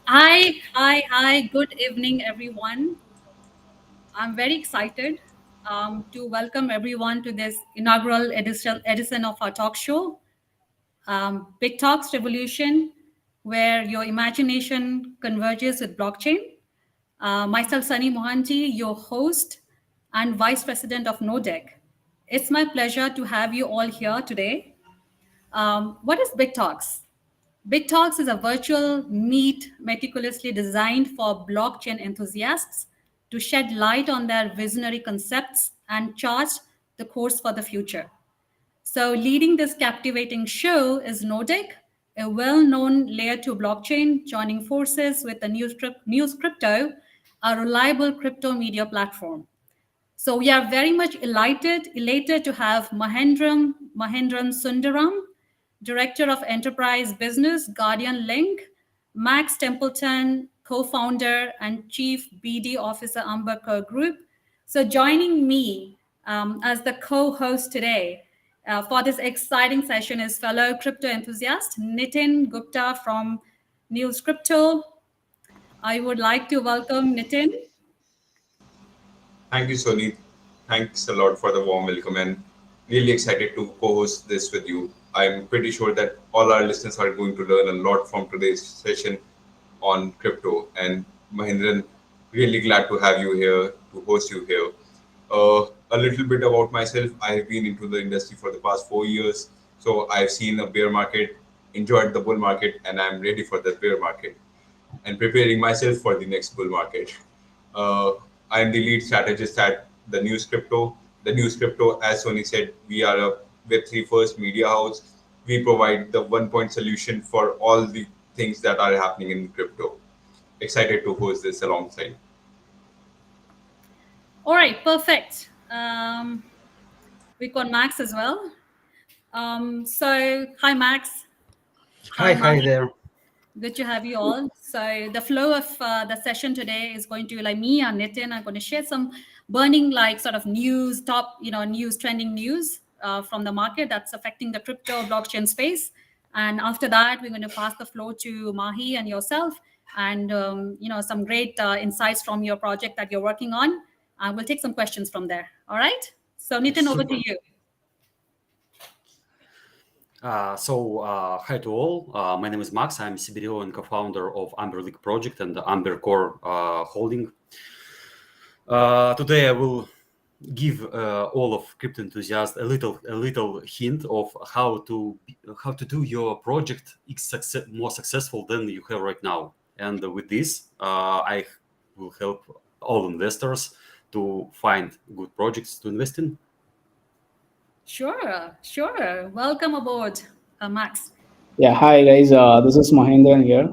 Hi. Good evening, everyone. I'm very excited to welcome everyone to this inaugural edition of our talk show, Big Talks Revolution, where your imagination converges with blockchain. Myself, Sunny Mohanty, your host and Vice President of Nordek. It's my pleasure to have you all here today. What is Big Talks? Big Talks is a virtual meet meticulously designed for blockchain enthusiasts to shed light on their visionary concepts and chart the course for the future. So, leading this captivating show is Nordek, a well known layer 2 blockchain, joining forces with the NewsCrypto, a reliable crypto media platform. So we are very much elated to have Mahendran Sundaram, Director of Enterprise Business, Guardian Link, Max Templeton, co-founder and Chief BD Officer, Ambakar Group. So joining me as the co-host today for this exciting session is fellow crypto enthusiast Nitin Gupta from NewsCrypto. I would like to welcome Nitin. Thank you, Sony. Thanks a lot for the warm welcome and really excited to co-host this with you. I'm pretty sure that all our listeners are going to learn a lot from today's session on crypto. And Mahindran, really glad to have you here, to host you here. A little bit about myself. I have been into the industry for the past 4 years. So I've seen a bear market, enjoyed the bull market, and I'm ready for the bear market and preparing myself for the next bull market. Uh, I'm the lead strategist at the News Crypto. The News Crypto, as Sony said, we are a Web3 first media house. We provide the one point solution for all the things that are happening in crypto. Excited to host this alongside. All right, perfect. We've got Max as well. Hi, Max. Hi, Hi Mahi. there. Good to have you all. So the flow of the session today is going to like me and Nitin are going to share some burning like sort of news, trending news from the market that's affecting the crypto blockchain space. And after that, we're going to pass the floor to Mahi and yourself, and some great insights from your project that you're working on. We'll take some questions from there. All right. So Nitin, over to Super. you. Hi to all. My name is Max. I'm CBDO and co-founder of Amber League project and the Amber Core holding. Today I will give all of crypto enthusiasts a little hint of how to do your project more successful than you have right now. And with this, I will help all investors to find good projects to invest in. Sure. Welcome aboard, Max. Yeah, hi guys. This is Mahendran here.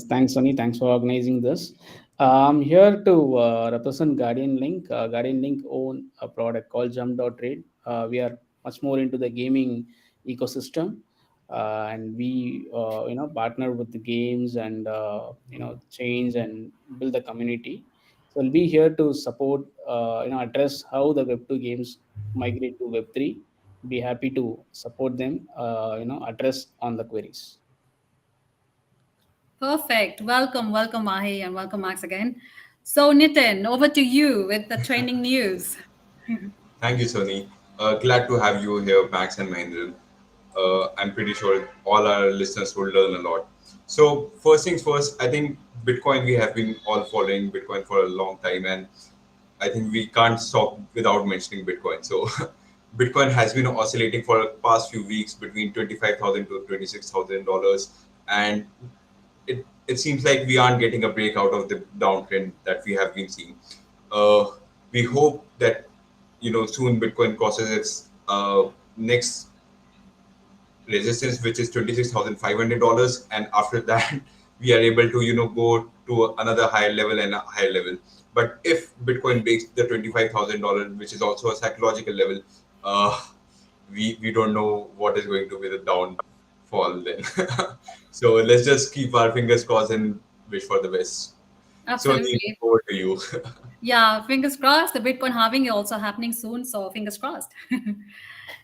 Thanks, Sunny. Thanks for organizing this. I'm here to represent Guardian Link. Guardian Link own a product called Jump.trade. We are much more into the gaming ecosystem, and we partner with the games and change and build the community. So we'll be here to support address how the Web2 games migrate to Web3. Be happy to support them address on the queries. Perfect. Welcome, Mahi, and welcome, Max, again. So, Nitin, over to you with the trending news. Thank you, Sony. Glad to have you here, Max and Mahindran. I'm pretty sure all our listeners will learn a lot. So, first things first, I think Bitcoin, we have been all following Bitcoin for a long time, and I think we can't stop without mentioning Bitcoin. So, Bitcoin has been oscillating for the past few weeks between $25,000 to $26,000, and it seems like we aren't getting a break out of the downtrend that we have been seeing. Uh, we hope that soon Bitcoin crosses its next resistance, which is $26,500, and after that, we are able to go to another higher level and a higher level. But if Bitcoin breaks the $25,000, which is also a psychological level, uh, we don't know what is going to be the downfall then. So let's just keep our fingers crossed and wish for the best. So Neil, Absolutely. over to you. Yeah, fingers crossed. The Bitcoin halving is also happening soon, so fingers crossed.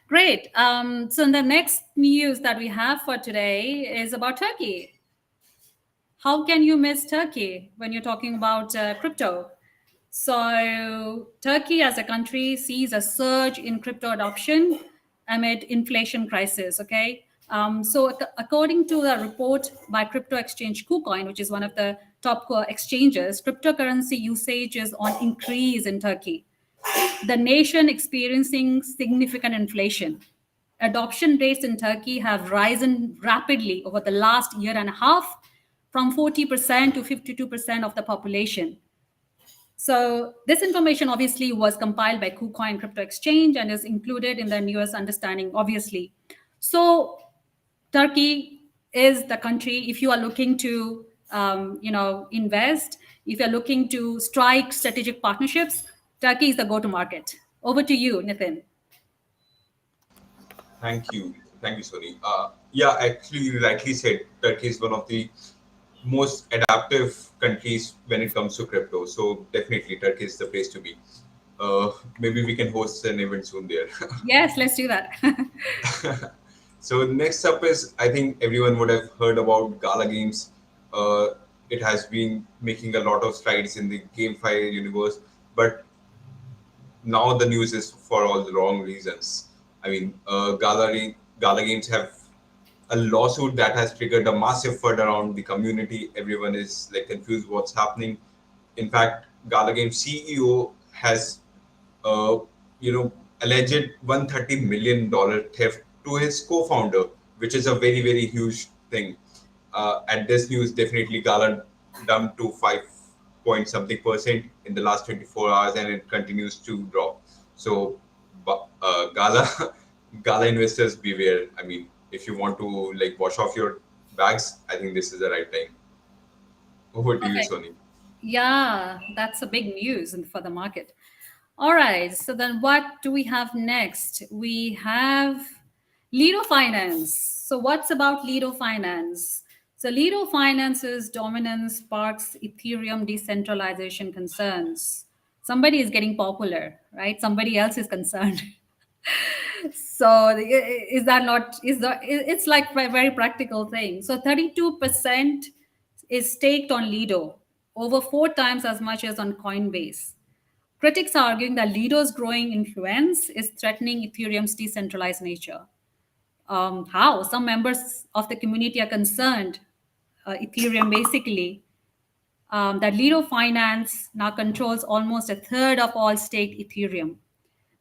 Great. So, the next news that we have for today is about Turkey. how can you miss Turkey when you're talking about crypto? So, Turkey as a country sees a surge in crypto adoption amid inflation crisis. Okay. According to the report by crypto exchange KuCoin, which is one of the top exchanges, cryptocurrency usage is on increase in Turkey, the nation experiencing significant inflation. Adoption rates in Turkey have risen rapidly over the last year and a half, from 40% to 52% of the population. So this information obviously was compiled by KuCoin Crypto Exchange and is included in the newest understanding, obviously. So Turkey is the country, if you are looking to invest, if you're looking to strike strategic partnerships, Turkey is the go-to market. Over to you, Nitin. Thank you, Sony. Yeah, actually, you rightly said Turkey is one of the most adaptive countries when it comes to crypto. So definitely, Turkey is the place to be. Maybe we can host an event soon there. Yes, let's do that. So next up is, I think everyone would have heard about Gala Games. Uh, it has been making a lot of strides in the GameFi universe, but now the news is for all the wrong reasons. I mean, Gala Games have a lawsuit that has triggered a massive FUD around the community. Everyone is like confused what's happening. In fact, Gala Games CEO has, uh, alleged $130 million theft to his co-founder, which is a very, very huge thing. At this news, definitely Gala dumped to 5 point something percent in the last 24 hours, and it continues to drop. So, Gala, Gala investors beware. I mean, if you want to like wash off your bags, I think this is the right time. Over to you, Perfect. Sony. Yeah, that's a big news for the market. All right. So then what do we have next? We have Lido Finance. So what's about Lido Finance? So Lido Finance's dominance sparks Ethereum decentralization concerns. Somebody is getting popular, right? Somebody else is concerned. So is that not is the it's like a very practical thing. So 32% is staked on Lido, over 4 times as much as on Coinbase. Critics are arguing that Lido's growing influence is threatening Ethereum's decentralized nature. How? Some members of the community are concerned, Ethereum basically, that Lido Finance now controls almost a third of all staked Ethereum.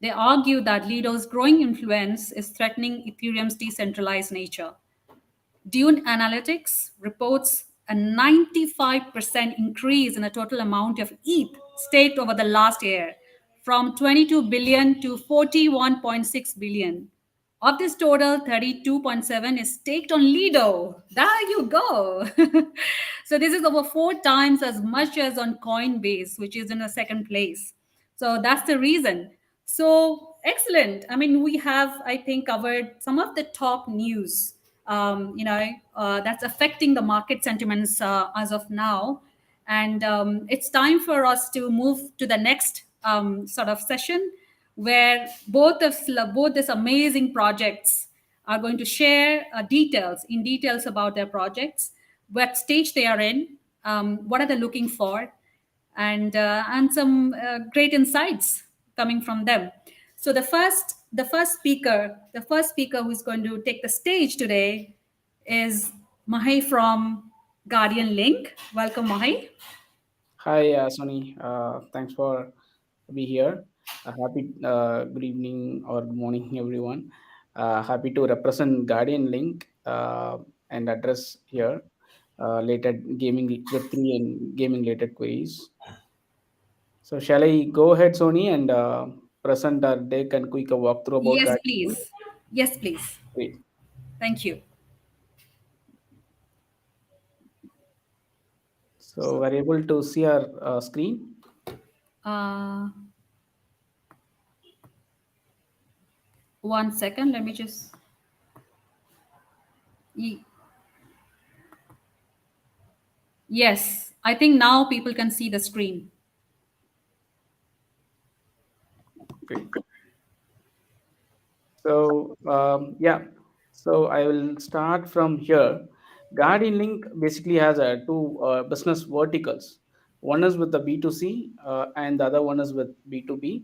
They argue that Lido's growing influence is threatening Ethereum's decentralized nature. Dune Analytics reports a 95% increase in the total amount of ETH staked over the last year, from 22 billion to 41.6 billion. Of this total, 32.7 is staked on Lido. There you go. So this is over 4 times as much as on Coinbase, which is in the second place. So that's the reason. So excellent. I mean, we have, I think, covered some of the top news, that's affecting the market sentiments as of now. And it's time for us to move to the next sort of session, where both these amazing projects are going to share details about their projects, what stage they are in, what are they looking for, and some great insights coming from them. So the first speaker who's going to take the stage today is Mahi from Guardian Link. Welcome, Mahi. Hi, Sonny. Thanks for be here. Happy good evening or good morning, everyone. Happy to represent Guardian Link and address here related gaming Web3 and gaming related queries. So, shall I go ahead, Sony, and present our deck and quick walkthrough about Yes, Guardian Link? please. Yes, please. Great. Thank you. So, we're able to see our screen. Uh, 1 second. Let me just. Ye- Yes, I think now people can see the screen. Great. So, yeah, so I will start from here. Guardian Link basically has two business verticals. One is with the B2C and the other one is with B2B.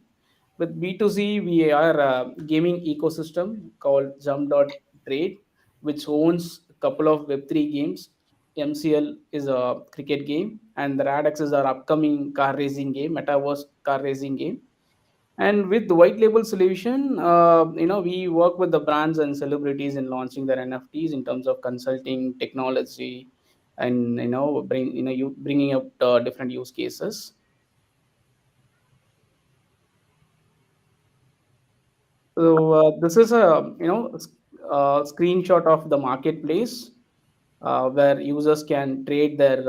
With B2C, we are a gaming ecosystem called Jump.Trade, which owns a couple of Web3 games. MCL is a cricket game, and the Radix is our upcoming car racing game, Metaverse car racing game. And with the white label solution, we work with the brands and celebrities in launching their NFTs in terms of consulting, technology, and you bringing up different use cases. So this is a screenshot of the marketplace where users can trade their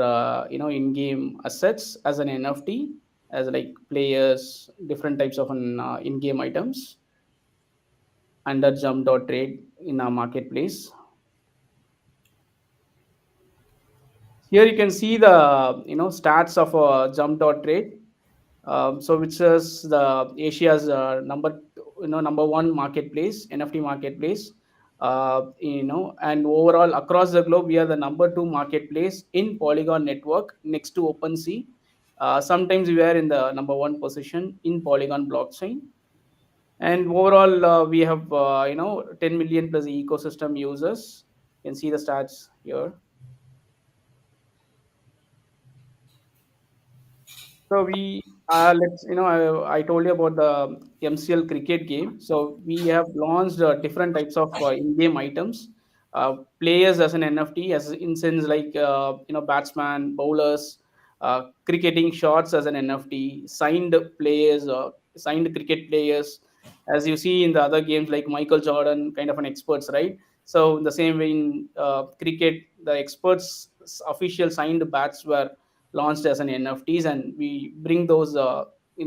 in-game assets as an NFT, as like players, different types of in-game items under Jump.Trade in our marketplace. Here you can see the stats of Jump.Trade. So which is the Asia's number one marketplace, NFT marketplace. And overall across the globe, we are the number two marketplace in Polygon network next to OpenSea. Sometimes we are in the number one position in Polygon blockchain. And overall, we have 10 million plus ecosystem users. You can see the stats here. So we let's I told you about the MCL cricket game. So we have launched different types of in-game items, players as an NFT, as in sense like batsman, bowlers, cricketing shots as an NFT, signed players, signed cricket players, as you see in the other games like Michael Jordan, kind of an experts, right? So in the same way in cricket, the experts official signed bats were launched as an NFTs, and we bring those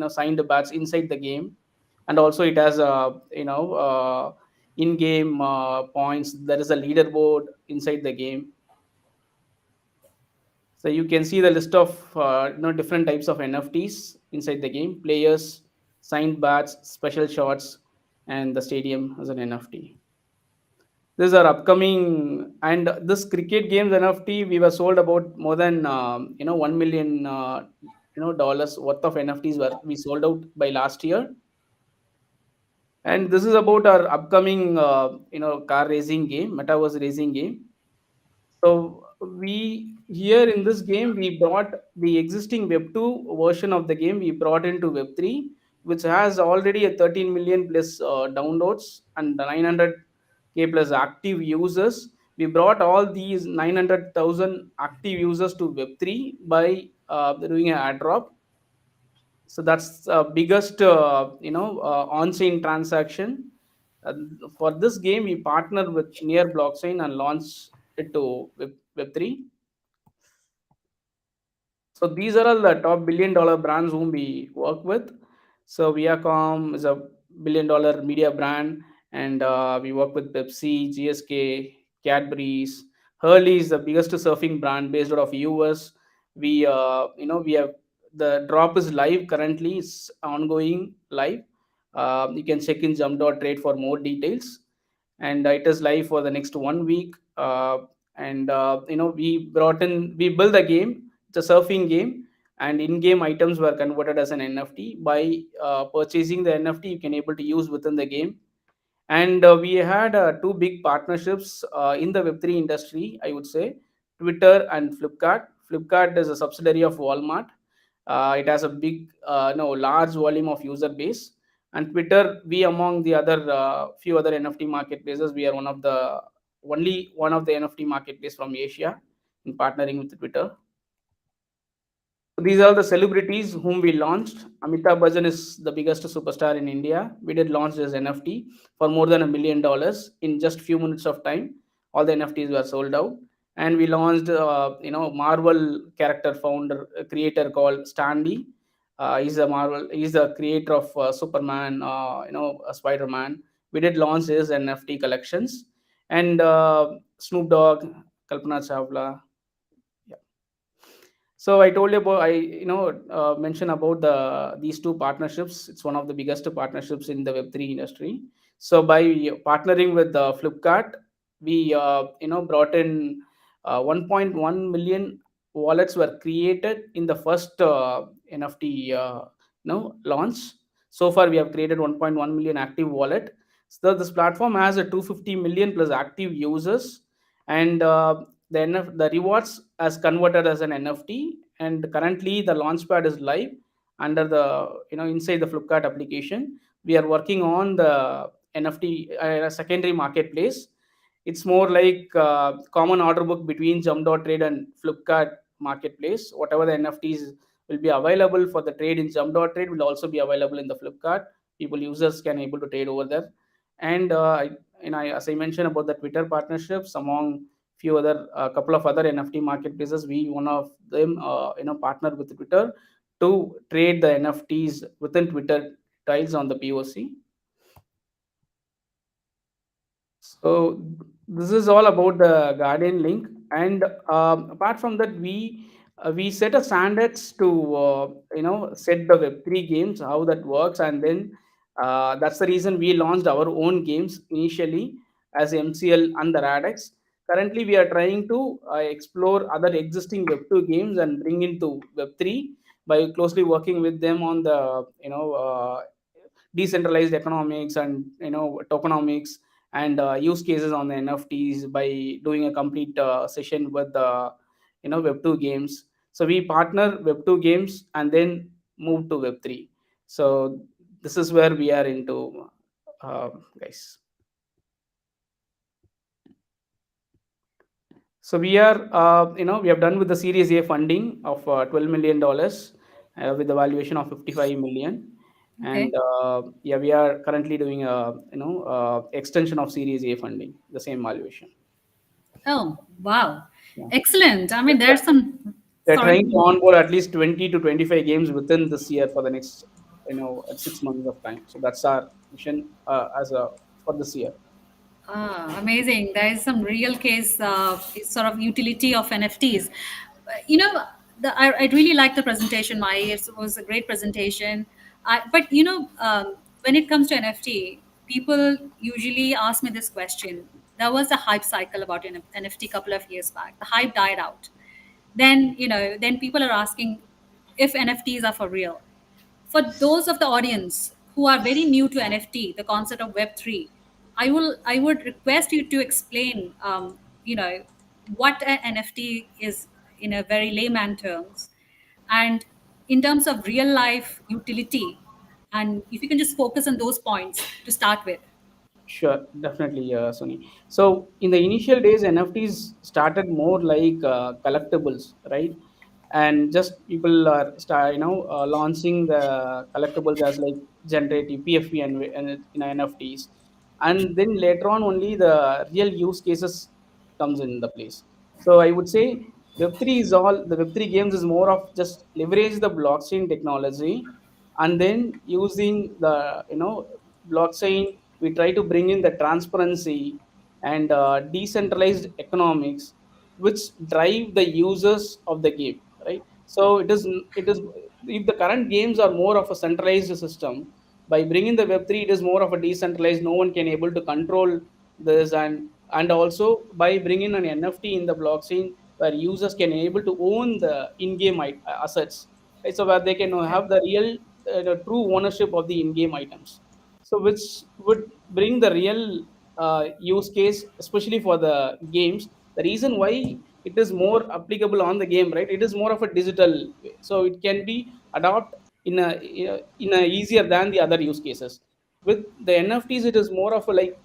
signed bats inside the game, and also it has in-game points. There is a leaderboard inside the game, so you can see the list of different types of NFTs inside the game: players, signed bats, special shots, and the stadium as an NFT. This is our upcoming, and this cricket games NFT we were sold about more than 1 million dollars worth of NFTs were we sold out by last year. And this is about our upcoming car racing game, metaverse racing game. So we here in this game we brought the existing Web 2 version of the game we brought into Web 3, which has already a 13 million plus downloads and 900K plus active users. We brought all these 900,000 active users to Web 3 by doing an ad drop. So that's biggest on-chain transaction. For this game, we partnered with Near Blockchain and launched it to Web3. So these are all the top $1 billion brands whom we work with. So Viacom is a $1 billion media brand, and we work with Pepsi, GSK, Cadbury's. Hurley is the biggest surfing brand based out of US. We have the drop is live currently. It's ongoing live. You can check in Jump.Trade for more details, and it is live for the next 1 week. And we built the game. It's a surfing game, and in-game items were converted as an NFT. By purchasing the NFT, you can able to use within the game. And we had two big partnerships in the Web3 industry, I would say: Twitter and Flipkart. Flipkart is a subsidiary of Walmart. It has a big, large volume of user base. And Twitter, we among the other few other NFT marketplaces, we are only one of the NFT marketplace from Asia in partnering with Twitter. These are the celebrities whom we launched. Amitabh Bachchan is the biggest superstar in India. We did launch this NFT for more than $1 million in just few minutes of time. All the NFTs were sold out, and we launched, Marvel character founder creator called Stanley. He's a Marvel. He's the creator of Superman. Spider Man. We did launch his NFT collections, and Snoop Dogg, Kalpana Chawla. So I told you about mentioned about these two partnerships. It's one of the biggest partnerships in the Web3 industry. So by partnering with Flipkart, we brought in 1.1 million wallets were created in the first NFT launch. So far, we have created 1.1 million active wallet. So this platform has a 250 million plus active users, and the rewards as converted as an NFT. And currently, the launchpad is live under the inside the Flipkart application. We are working on the NFT secondary marketplace. It's more like common order book between Jump.trade and Flipkart marketplace. Whatever the NFTs will be available for the trade in Jump.trade will also be available in the Flipkart. People users can able to trade over there. And as I mentioned about the Twitter partnerships among few other couple of other NFT marketplaces, we one of them partner with Twitter to trade the NFTs within Twitter tiles on the POC. So this is all about the Guardian link, and apart from that, we set a standards to set the Web3 games how that works, and then that's the reason we launched our own games initially as MCL and the Radex. Currently, we are trying to explore other existing Web2 games and bring into Web3 by closely working with them on the decentralized economics and tokenomics and use cases on the NFTs by doing a complete session with the Web2 games. So we partner Web2 games and then move to Web3. So this is where we are into, guys. So we are, we have done with the Series A funding of $12 million with the valuation of 55 million, and Okay. yeah, we are currently doing a extension of Series A funding, the same valuation. Oh, wow. Yeah. Excellent. I mean, there's some, They're sorry. trying to onboard at least 20 to 25 games within this year for the next, 6 months of time. So that's our mission as a for this year. Amazing. There is some real case sort of utility of NFTs. You know, I really like the presentation, Mai. It was a great presentation. But, when it comes to NFT, people usually ask me this question. There was a hype cycle about NFT a couple of years back. The hype died out. Then people are asking if NFTs are for real. For those of the audience who are very new to NFT, the concept of Web3, I would request you to explain, what an NFT is in a very layman terms, and in terms of real life utility, and if you can just focus on those points to start with. Sure, definitely, Sony. So in the initial days, NFTs started more like collectibles, right? And just people are launching the collectibles as like generative PFP and NFTs, and then later on only the real use cases comes in the place. So I would say Web3 is all the Web3 games is more of just leverage the blockchain technology, and then using the blockchain we try to bring in the transparency and decentralized economics which drive the users of the game, right? So it is if the current games are more of a centralized system, by bringing the Web3 it is more of a decentralized, no one can able to control this, and also by bringing an NFT in the blockchain where users can able to own the in-game assets, right? So where they can Okay. have the real the true ownership of the in-game items, so which would bring the real use case especially for the games. The reason why it is more applicable on the game, right? It is more of a digital way, so it can be adopt in a easier than the other use cases. With the NFTs it is more of a like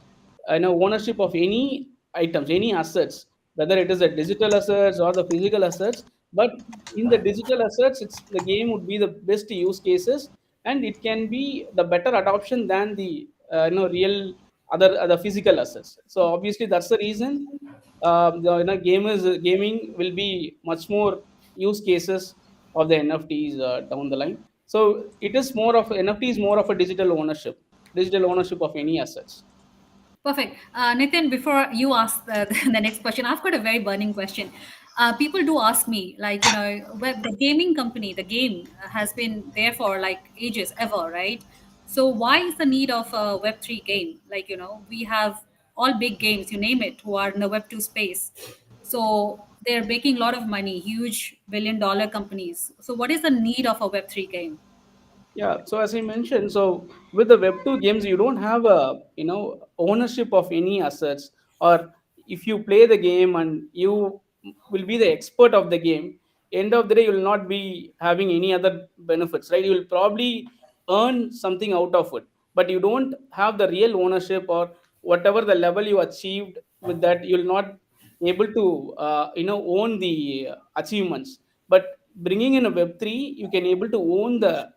ownership of any items, any assets, whether it is a digital assets or the physical assets. But in the digital assets, it's the game would be the best use cases, and it can be the better adoption than the real other physical assets. So obviously that's the reason gaming will be much more use cases of the NFTs down the line. So it is more of NFT is more of a digital ownership of any assets. Perfect. Nitin, before you ask the next question, I've got a very burning question. People do ask me, like, the gaming company, the game has been there for like ages, ever, right? So why is the need of a Web3 game? Like, we have all big games, you name it, who are in the Web2 space. So They're making a lot of money, huge billion-dollar companies. So, what is the need of a Web3 game? Yeah, so as I mentioned, so with the Web2 games, you don't have a ownership of any assets, or if you play the game and you will be the expert of the game, end of the day you will not be having any other benefits, right? You will probably earn something out of it, but you don't have the real ownership, or whatever the level you achieved with that, you will not able to own the achievements. But bringing in a Web3, you can able to own the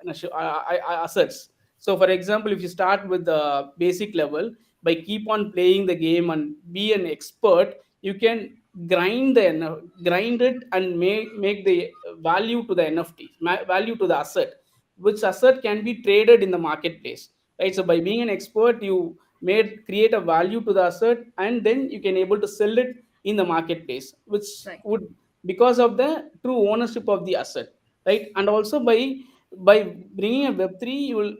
assets. So for example, if you start with the basic level, by keep on playing the game and be an expert, you can grind it and make the value to the NFT, value to the asset, which asset can be traded in the marketplace, right? So by being an expert, you made create a value to the asset, and then you can able to sell it in the marketplace, which Right. would, because of the true ownership of the asset, right? And also by bringing a Web3, you will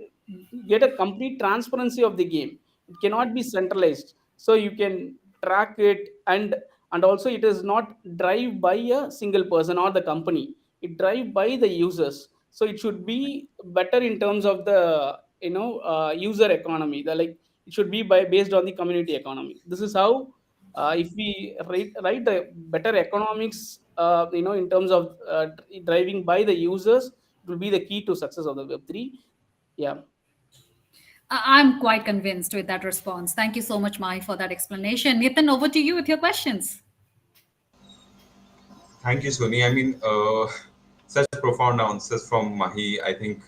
get a complete transparency of the game. It cannot be centralized, so you can track it, and also it is not drive by a single person or the company. It drive by the users, so it should be better in terms of the user economy. The like it should be by based on the community economy. This is how, if we write the better economics, in terms of driving by the users, it will be the key to success of the Web3. Yeah. I'm quite convinced with that response. Thank you so much, Mai, for that explanation. Nitin, over to you with your questions. Thank you, Sony. I mean, such profound answers from Mahi. I think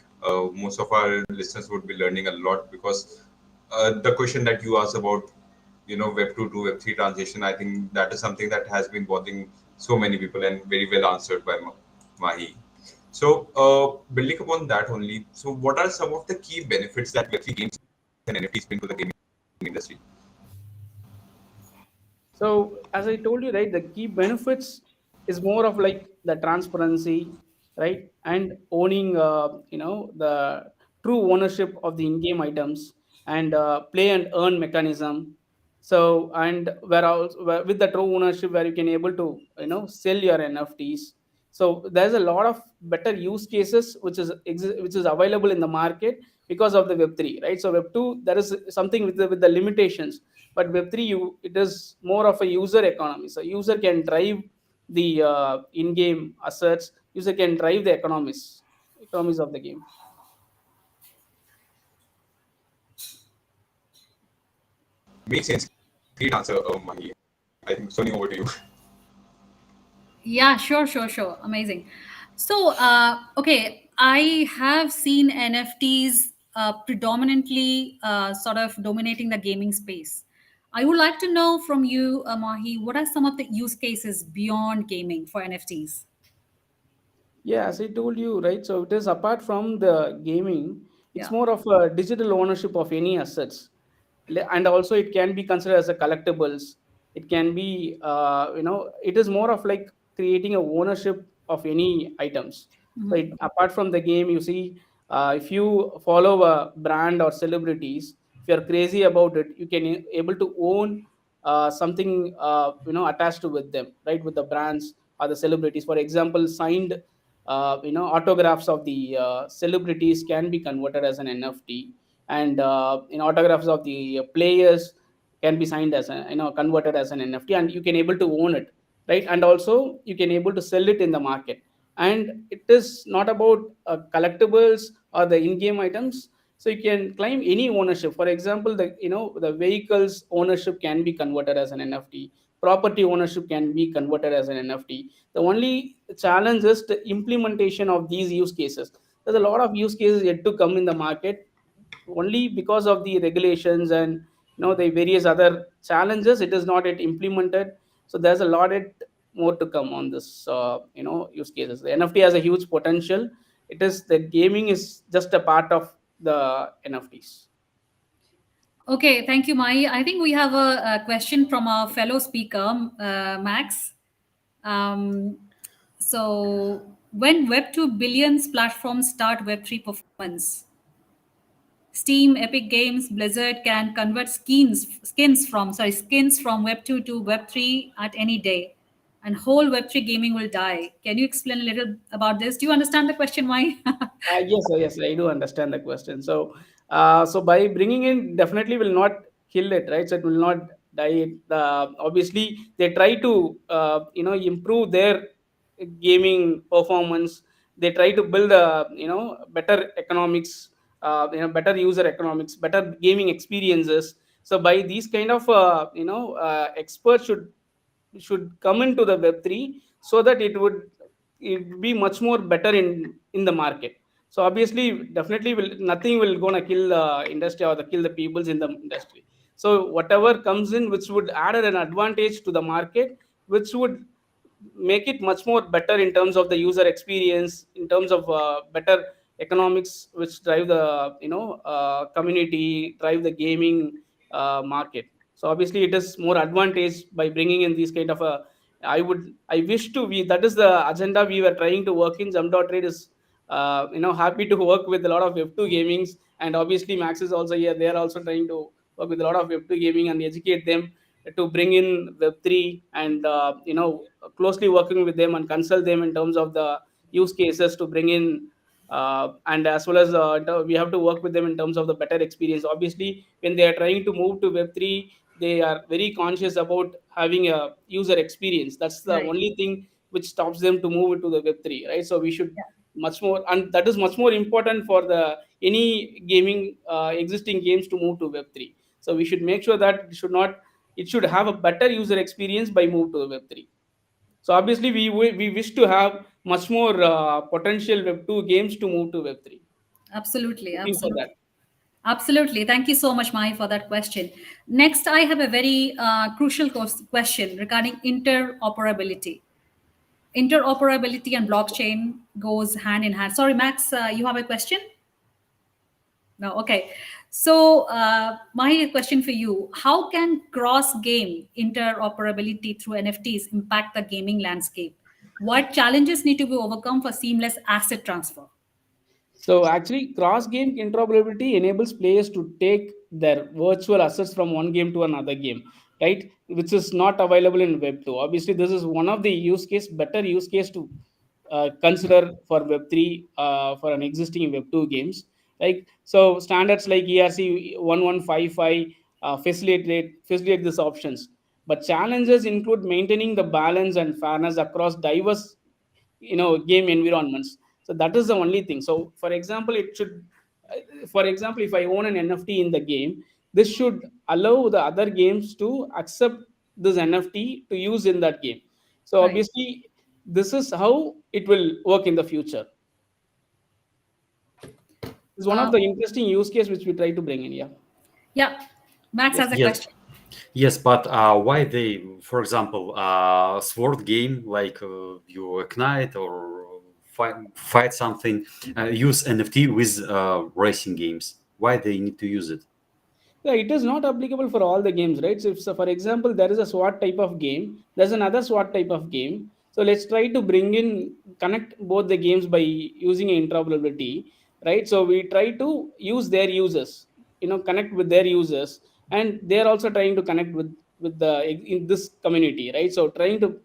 most of our listeners would be learning a lot because the question that you asked about, Web 2 to Web 3 transition, I think that is something that has been bothering so many people and very well answered by Mahi. So, building upon that only, so what are some of the key benefits that Web 3 games and NFTs bring to the gaming industry? So as I told you, right, the key benefits is more of like the transparency, right, and owning, the true ownership of the in-game items, and play and earn mechanism. So, and with the true ownership, where you can able to sell your NFTs. So there's a lot of better use cases which is available in the market because of the Web3, right? So Web2, there is something with the limitations, but Web3, it is more of a user economy. So user can drive the in-game assets. User can drive the economies of the game. Makes sense. Great answer, Mahi. I think Sony, over to you. Yeah, sure, sure, sure. Amazing. So, okay, I have seen NFTs predominantly sort of dominating the gaming space. I would like to know from you, Mahi, what are some of the use cases beyond gaming for NFTs? Yeah, as I told you, right? So it is apart from the gaming, it's Yeah. more of a digital ownership of any assets. And also it can be considered as a collectibles. It can be, it is more of like creating a ownership of any items. So apart from the game, you see, if you follow a brand or celebrities, if you're crazy about it, you can able to own something, attached to with them, right? With the brands or the celebrities. For example, signed autographs of the celebrities can be converted as an NFT, and autographs of the players can be signed as a, converted as an NFT, and you can able to own it, right? And also you can able to sell it in the market. And it is not about collectibles or the in-game items. So you can claim any ownership. For example, the vehicles ownership can be converted as an NFT. Property ownership can be converted as an NFT. The only challenge is the implementation of these use cases. There's a lot of use cases yet to come in the market. Only because of the regulations and the various other challenges, it is not yet implemented. So there's a lot more to come on this use cases. The NFT has a huge potential. It is the gaming is just a part of the NFTs. Okay, thank you, Mai. I think we have a question from our fellow speaker, Max. Um, so, when Web2 billions platforms start Web3 performance, Steam, Epic Games, Blizzard can convert skins from Web2 to Web3 at any day. and whole Web3 gaming will die. Can you explain a little about this? Do you understand the question, why? Yes, I do understand the question. So, so by bringing in, definitely will not kill it, right? So it will not die. Obviously, they try to, improve their gaming performance. They try to build a, better economics, better user economics, better gaming experiences. So by these kind of, experts should come into the Web3, so that it be much more better in the market. So obviously, definitely will nothing will gonna kill the industry or kill the peoples in the industry. So whatever comes in which would add an advantage to the market, which would make it much more better in terms of the user experience, in terms of better economics, which drive the community, drive the gaming market. So obviously it is more advantage by bringing in these kind of a, I wish to be, that is the agenda we were trying to work in. Trade is happy to work with a lot of Web2 gamings, and obviously Max is also here. They are also trying to work with a lot of Web2 gaming and educate them to bring in Web3, and closely working with them and consult them in terms of the use cases to bring in, and as well as we have to work with them in terms of the better experience. Obviously, when they are trying to move to Web3, they are very conscious about having a user experience. That's the Right. only thing which stops them to move to the Web3, right? So we should Yeah. much more, and that is much more important for the any gaming existing games to move to Web3. So we should make sure that it should have a better user experience by move to the Web3. So obviously, we wish to have much more potential Web2 games to move to Web3. Absolutely, Looking for that. absolutely. Absolutely. Thank you so much, Mai, for that question. Next, I have a very crucial question regarding interoperability. Interoperability and blockchain goes hand in hand. Sorry, Max, you have a question? No, okay. So, my question for you: how can cross-game interoperability through NFTs impact the gaming landscape? What challenges need to be overcome for seamless asset transfer? So actually, cross-game interoperability enables players to take their virtual assets from one game to another game, right? Which is not available in Web2. Obviously, this is one of the better use case to consider for Web3 for an existing Web2 games. Like so, standards like ERC 1155 facilitate these options. But challenges include maintaining the balance and fairness across diverse game environments. So that is the only thing. So for example, for example, if I own an NFT in the game, this should allow the other games to accept this NFT to use in that game. So Right. obviously, this is how it will work in the future. It's one of Uh, the interesting use case which we try to bring in. Yeah. yeah. Max Yes. has a Yes, question. yes, but why they, for example, sword game like you ignite or fight something, use NFT with racing games? Why they need to use it? Yeah, it is not applicable for all the games, right? So, if, so for example, there is a SWAT type of game, there's another SWAT type of game. So let's try to connect both the games by using interoperability, right? So we try to use their users, connect with their users, and they're also trying to connect with the in this community, right? So trying to,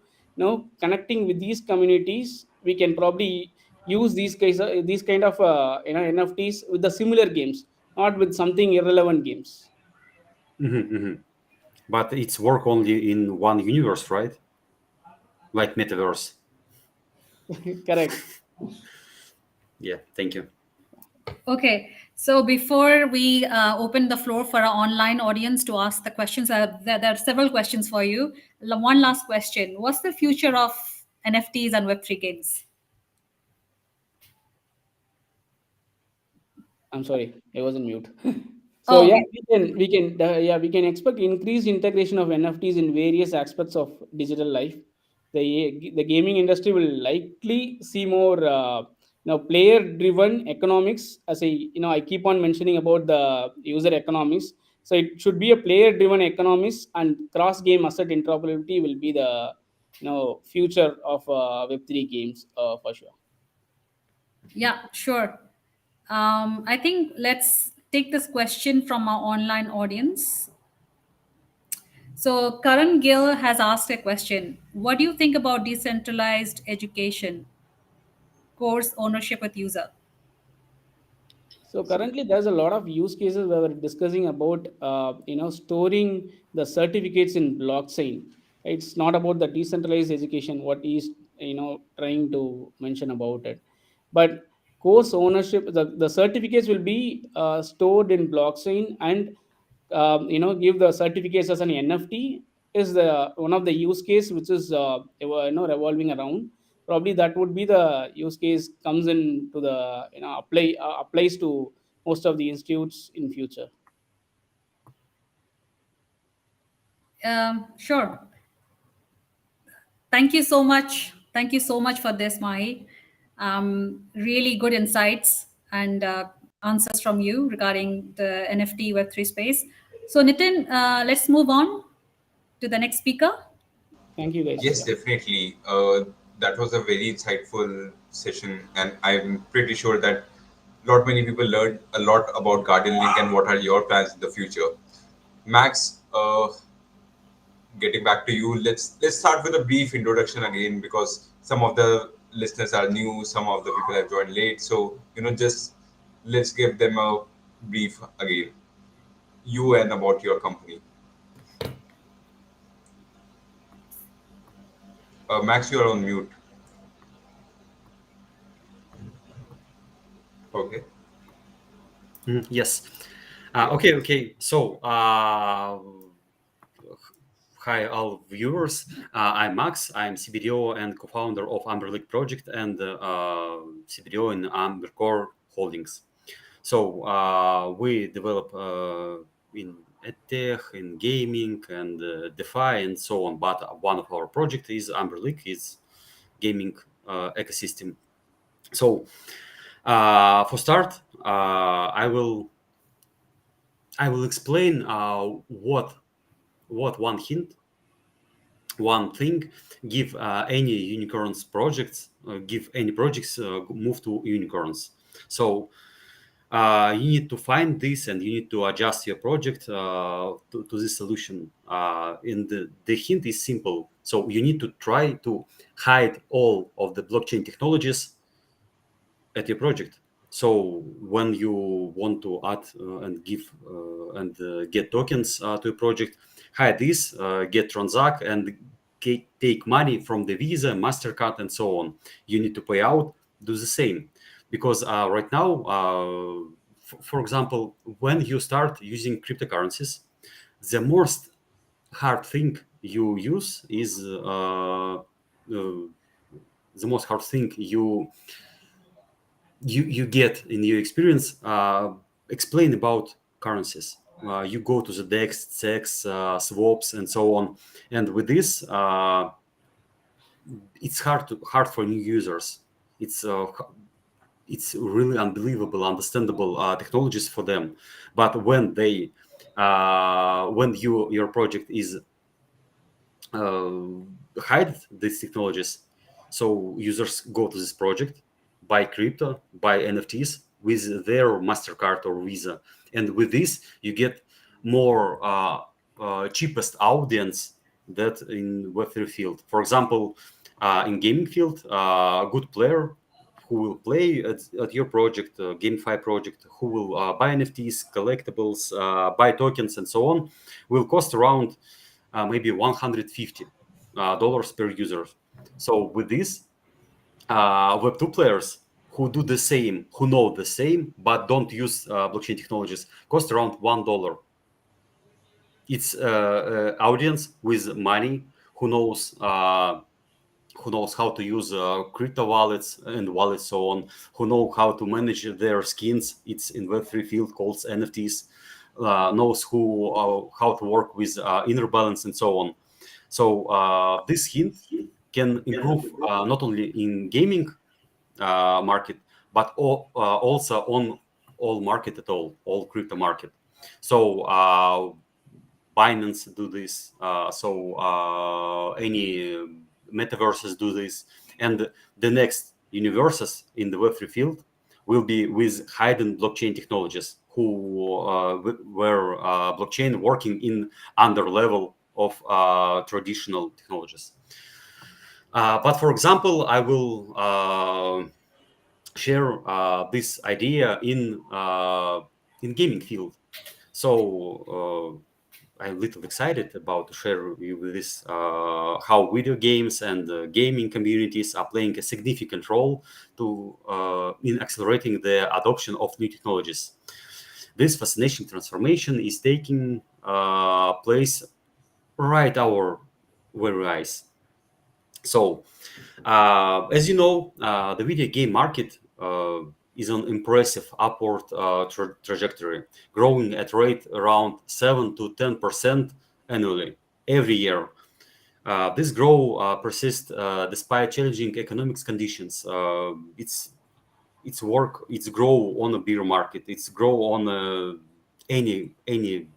connecting with these communities, we can probably use these kind of NFTs with the similar games, not with something irrelevant games. Hmm. But it's work only in one universe, right? Like metaverse. Correct. Yeah, thank you. Okay. So before we open the floor for our online audience to ask the questions, there are several questions for you. One last question: what's the future of NFTs and Web3 games? I'm sorry, I was on mute. So Oh, yeah, okay. we can expect increased integration of NFTs in various aspects of digital life. The gaming industry will likely see more player driven economics. As I keep on mentioning about the user economics. So it should be a player driven economics, and cross game asset interoperability will be the future of Web3 games for sure. Yeah, sure. I think let's take this question from our online audience. So Karan Gill has asked a question. What do you think about decentralized education, course ownership with user? So currently, there's a lot of use cases where we're discussing about storing the certificates in blockchain. It's not about the decentralized education. What is trying to mention about it, but course ownership, the certificates will be stored in blockchain, and give the certificates as an NFT is the one of the use case which is revolving around. Probably that would be the use case comes into the applies to most of the institutes in future. Sure. Thank you so much. Thank you so much for this, Mahi. Really good insights and answers from you regarding the NFT Web3 space. So, Nitin, let's move on to the next speaker. Thank you guys. Yes, Yeah. definitely. That was a very insightful session, and I'm pretty sure that lot many people learned a lot about Guardian Link and what are your plans in the future. Max, getting back to you, let's start with a brief introduction again because some of the listeners are new, some of the people have joined late. So just let's give them a brief again. You and about your company. Max, you are on mute. Okay. Yes. Okay. So, hi, all viewers. I'm Max. I'm CBDO and co-founder of Amber League project and CBDO in Amber Core Holdings. So we develop in edtech, in gaming, and DeFi, and so on. But one of our project is Amber League, is gaming ecosystem. So for start, I will explain what one thing give any unicorns projects give any projects move to unicorns. So you need to find this and you need to adjust your project to this solution. And the hint is simple. So you need to try to hide all of the blockchain technologies at your project. So when you want to add and give and get tokens to a project, hide this, get transact, and take money from the Visa, Mastercard, and so on. You need to pay out, do the same, because right now, for example, when you start using cryptocurrencies, the most hard thing you use is the most hard thing you get in your experience explain about currencies. You go to the dex, sex, swaps, and so on, and with this it's hard for new users. It's really unbelievable, understandable technologies for them. But when they when your project is uh, hide these technologies. So users go to this project, buy crypto, buy NFTs with their Mastercard or Visa, and with this you get more cheapest audience that in Web3 field. For example, in gaming field, a good player who will play at your project, GameFi project, who will buy NFTs, collectibles, buy tokens, and so on, will cost around maybe $150 per user. So with this, Web2 players who do the same, who know the same, but don't use blockchain technologies, cost around $1. It's audience with money who knows how to use crypto wallets and wallets, so on, who know how to manage their skins. It's in Web3 field called NFTs. Knows how to work with inner balance and so on. So this hint can improve not only in gaming market, but also on all market at all crypto market. So Binance do this. So any metaverses do this, and the next universes in the Web3 field will be with hidden blockchain technologies who were blockchain working in under level of traditional technologies. But for example, I will share this idea in gaming field. So I'm a little excited about to share with this how video games and gaming communities are playing a significant role to in accelerating the adoption of new technologies. This fascinating transformation is taking place right our very eyes. So, as you know, the video game market is on impressive upward trajectory, growing at rate around 7 to 10% annually every year. This growth persists despite challenging economic conditions. It's grow on a beer market. It's grow on any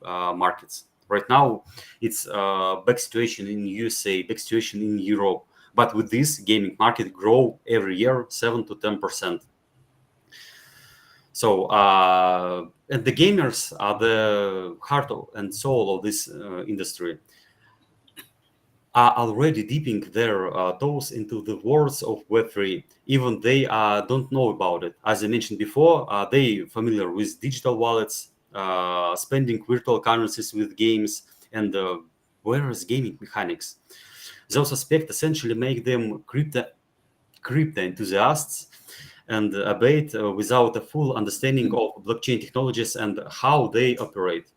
markets. Right now, it's back situation in USA, back situation in Europe. But with this gaming market grow every year 7 to 10%. So and the gamers are the heart and soul of this industry. Are already dipping their toes into the worlds of Web3, even they don't know about it. As I mentioned before, they familiar with digital wallets, spending virtual currencies with games, and various gaming mechanics. Those aspects essentially make them crypto enthusiasts and abate without a full understanding of blockchain technologies and how they operate.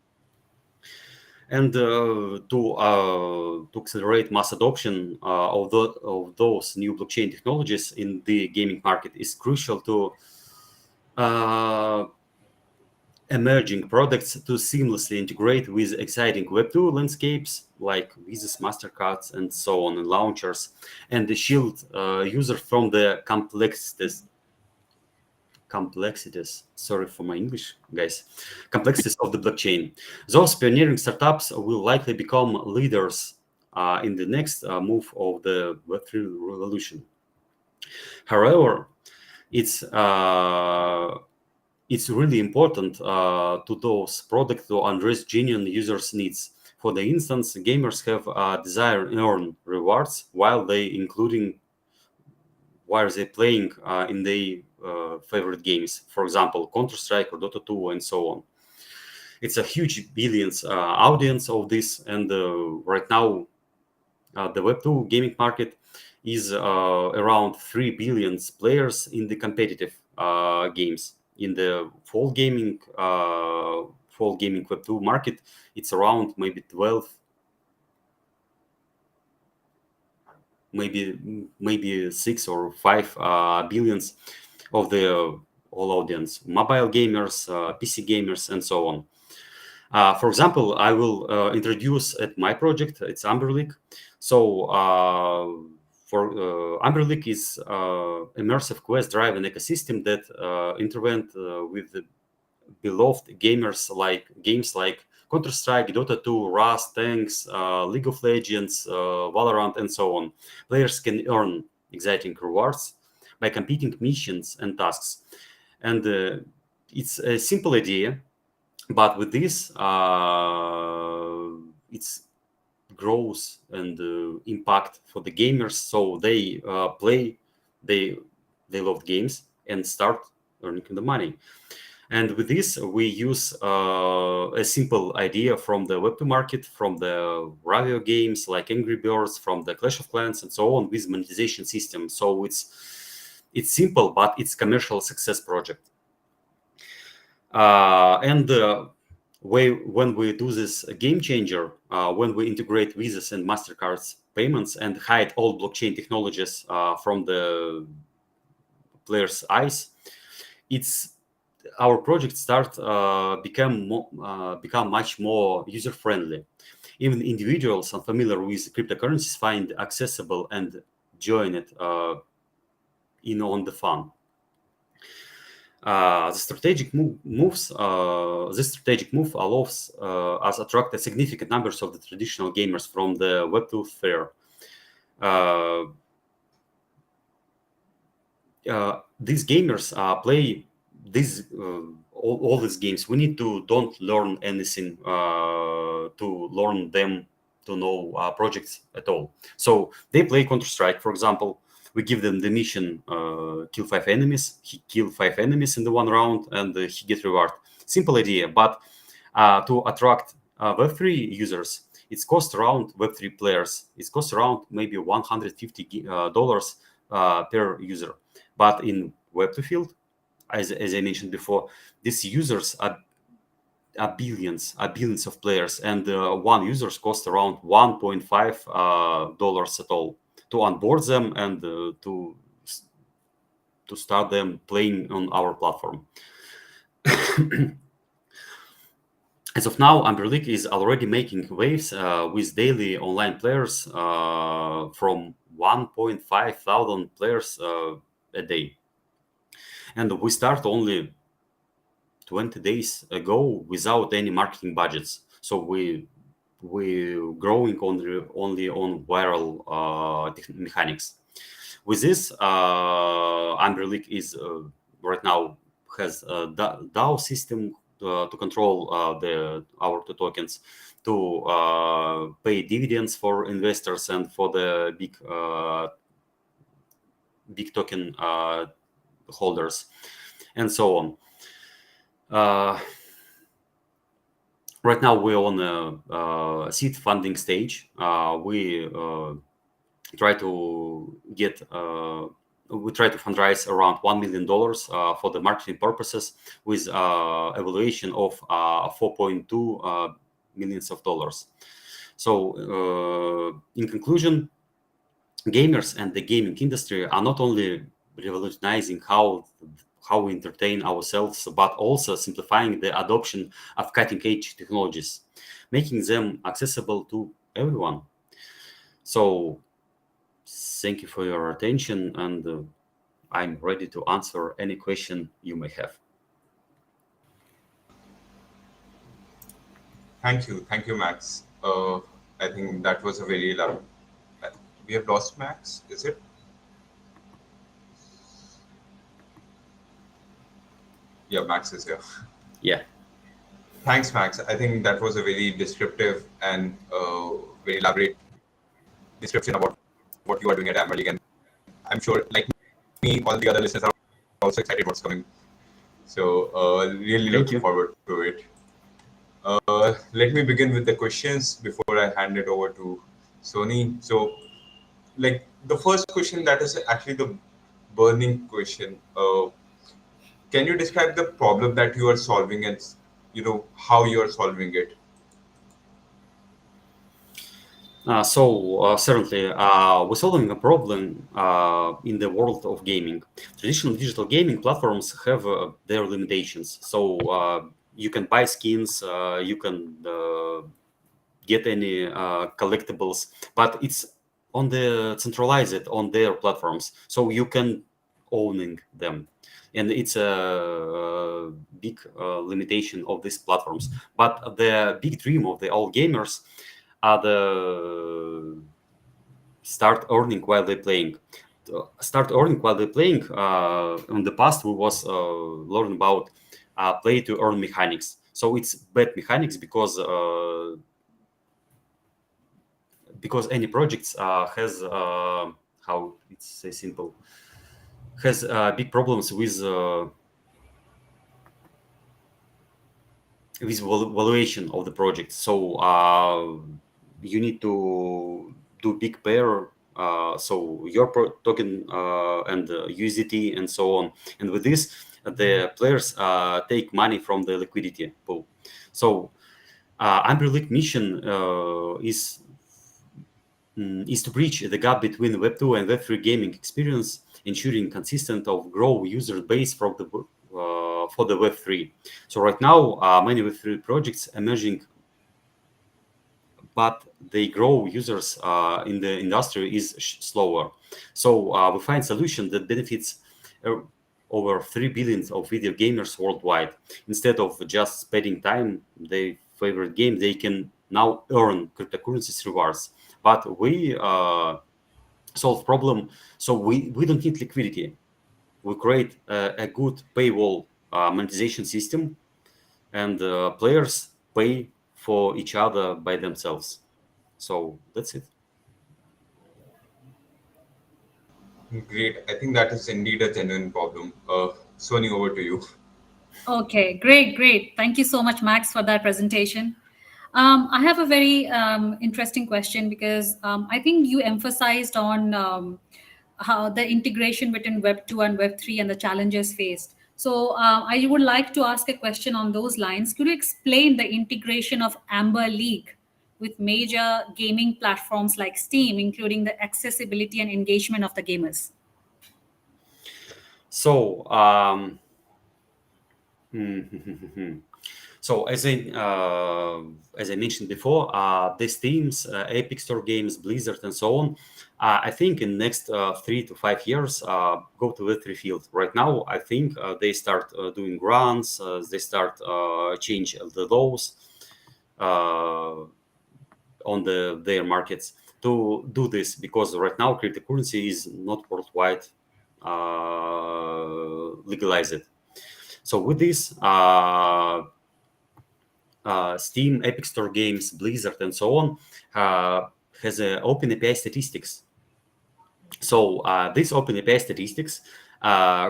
And to accelerate mass adoption of those new blockchain technologies in the gaming market is crucial to uh, emerging products to seamlessly integrate with exciting Web2 landscapes like Visas, Mastercards, and so on, and launchers, and shield users from the complexities, sorry for my English, guys, complexities of the blockchain. Those pioneering startups will likely become leaders in the next move of the Web3 revolution. However, it's really important to those products to address genuine users' needs. For the instance, gamers have a desire to earn rewards while they playing in their favorite games, for example, Counter-Strike or Dota 2 and so on. It's a huge billions audience of this, and right now the Web2 gaming market is around 3 billion players in the competitive games. In the full gaming Web2 market, it's around maybe 12, maybe 6 or 5 billions of the all audience, mobile gamers, PC gamers, and so on. For example, I will introduce at my project. It's Amber League. So for Amber League is immersive quest-driven ecosystem that intervene with the beloved games like Counter-Strike, Dota 2, Rust, Tanks, League of Legends, Valorant, and so on. Players can earn exciting rewards by completing missions and tasks. And it's a simple idea, but with this, it's growth and impact for the gamers. So they play, they love games and start earning the money. And with this, we use a simple idea from the Web2 market, from the radio games like Angry Birds, from the Clash of Clans, and so on, with monetization system. So it's simple, but it's commercial success project. And when we do this game changer, when we integrate Visas and Mastercards payments and hide all blockchain technologies from the player's eyes, our project become much more user friendly. Even individuals unfamiliar with cryptocurrencies find accessible and join it on the fun. This strategic move allows us attract a significant numbers of the traditional gamers from the Web2 sphere. These gamers play all these games. We need to don't learn anything to learn them to know projects at all. So they play Counter-Strike, for example. We give them the mission, kill 5 enemies. He kill 5 enemies in the one round, and he get reward. Simple idea, but to attract Web3 users, it's cost around Web3 players. It's cost around maybe $150 per user. But in Web2 field, as I mentioned before, these users are billions of players, and one users cost around $1.5 at all to onboard them and to start them playing on our platform. As of now, Amber League is already making waves with daily online players from 1.5 thousand players a day. And we start only 20 days ago without any marketing budgets. So we're growing only on viral mechanics. With this, Amber League is right now has a DAO system to control our two tokens, to pay dividends for investors and for the big token holders, and so on. Right now we're on a seed funding stage. We try to fundraise around $1 million for the marketing purposes, with evaluation of $4.2 million. So in conclusion, gamers and the gaming industry are not only revolutionizing how we entertain ourselves, but also simplifying the adoption of cutting-edge technologies, making them accessible to everyone. So thank you for your attention, and I'm ready to answer any question you may have. Thank you, Max. I think that was a very elaborate. We have lost Max, is it? Yeah, Max is here. Yeah. Thanks, Max. I think that was a very descriptive and very elaborate description about what you are doing at Amber League. And I'm sure, like me, all the other listeners are also excited what's coming. So really looking forward to it. Let me begin with the questions before I hand it over to Sony. So, like the first question, that is actually the burning question. Can you describe the problem that you are solving, and how you are solving it? Certainly, we're solving a problem in the world of gaming. Traditional digital gaming platforms have their limitations. So you can buy skins, you can get any collectibles, but it's centralized on their platforms, so you can owning them. And it's a big limitation of these platforms. But the big dream of all gamers are the start earning while they're playing. Start earning while they're playing. In the past, we was learning about play to earn mechanics. So it's bad mechanics because any projects has how it's simple, has big problems with valuation of the project. So you need to do big pair, so your token and USDT and so on. And with this, the players take money from the liquidity pool. So Amber League mission is to bridge the gap between Web2 and Web3 gaming experience, ensuring consistent of grow user base for the Web3. So right now, many Web3 projects emerging, but they grow users in the industry is slower. So we find solution that benefits over 3 billion of video gamers worldwide. Instead of just spending time their favorite game, they can now earn cryptocurrencies rewards. But we solve problem, so we don't need liquidity. We create a good paywall monetization system, and players pay for each other by themselves. So that's it. Great. I think that is indeed a genuine problem. Sony, over to you. Okay, great, great. Thank you so much, Max, for that presentation. I have a very interesting question because I think you emphasized on how the integration between Web 2 and Web 3 and the challenges faced. So I would like to ask a question on those lines. Could you explain the integration of Amber League with major gaming platforms like Steam, including the accessibility and engagement of the gamers? So so as I mentioned before, these teams, Epic Store Games, Blizzard, and so on, I think in next 3 to 5 years go to the 3 field. Right now, I think they start doing grants, they start change the laws on their markets to do this, because right now cryptocurrency is not worldwide legalized. So with this, Steam, Epic Store Games, Blizzard, and so on has open API statistics. So these open API statistics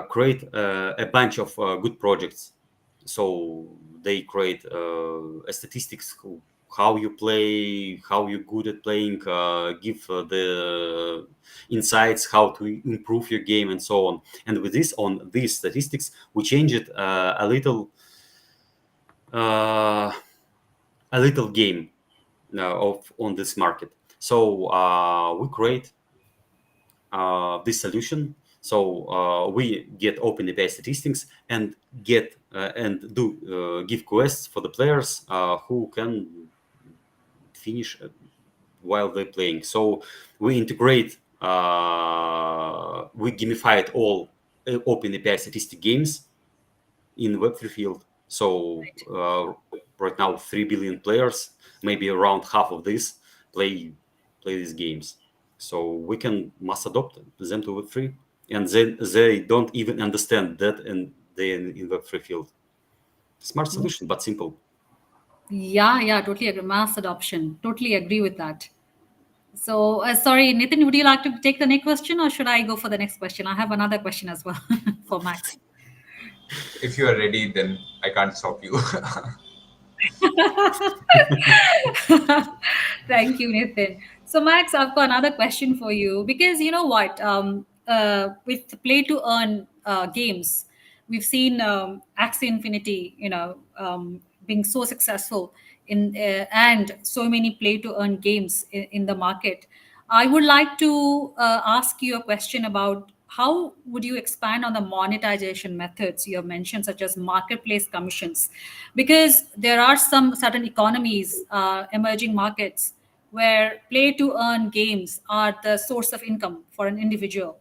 create a bunch of good projects. So they create a statistics how you play, how you're good at playing, give the insights how to improve your game, and so on. And with this, on these statistics, we change it uh, a little game of on this market. So we create this solution. So we get open API statistics and get and do give quests for the players who can finish while they're playing. So we integrate, we gamified all open API statistic games in Web3 field. So right now, 3 billion players, maybe around half of this play these games. So we can mass adopt them to Web3, and then they don't even understand that, and they in Web3 field. Smart solution, but simple. Yeah, yeah, totally agree. Mass adoption. Totally agree with that. So, sorry, Nitin, would you like to take the next question or should I go for the next question? I have another question as well for Max. If you are ready, then I can't stop you. Thank you, Nathan. So, Max, I've got another question for you because you know what? With play to earn games, we've seen Axie Infinity, being so successful in and so many play to earn games in the market. I would like to ask you a question about how would you expand on the monetization methods you have mentioned, such as marketplace commissions? Because there are some certain economies, emerging markets, where play to earn games are the source of income for an individual.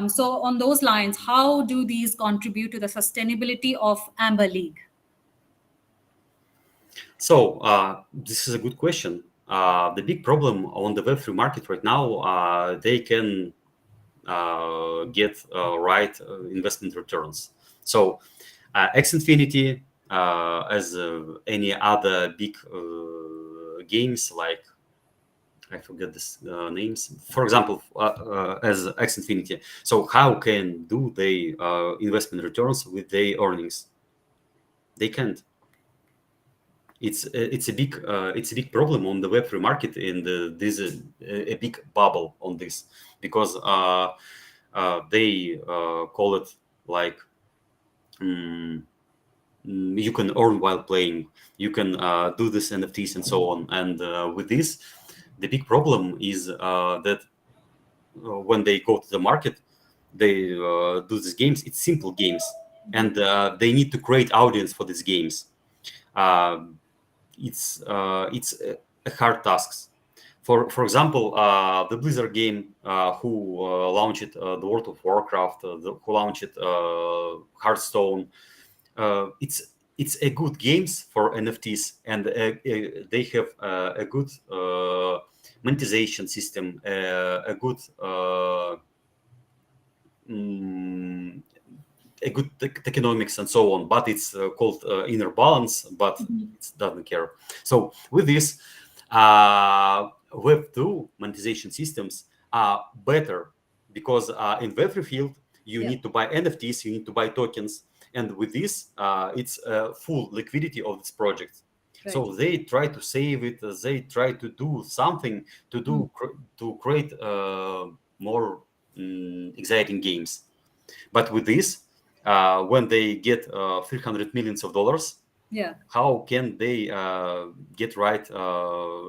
So, on those lines, how do these contribute to the sustainability of Amber League? So this is a good question. The big problem on the Web3 market right now, they can get right investment returns. So X Infinity, as any other big games, like I forget this names. For example, as X Infinity. So how can do they investment returns with their earnings? They can't. It's a big problem on the Web3 market, and there's a big bubble on this, because they call it like you can earn while playing, you can do this NFTs and so on. And with this, the big problem is that when they go to the market, they do these games. It's simple games, and they need to create audience for these games. Uh, it's a hard task. For example, the Blizzard game who launched the World of Warcraft, who launched Hearthstone. It's a good games for NFTs, and they have a good monetization system, a good mm, economics and so on, but it's called inner balance, but it doesn't care. So with this, Web2 monetization systems are better because in Web3 field, you Yeah. need to buy NFTs, you need to buy tokens. And with this, it's full liquidity of this project. Right. So they try to save it. They try to do something to Mm. to create more exciting games. But with this, when they get 300 millions of dollars, Yeah. how can they get right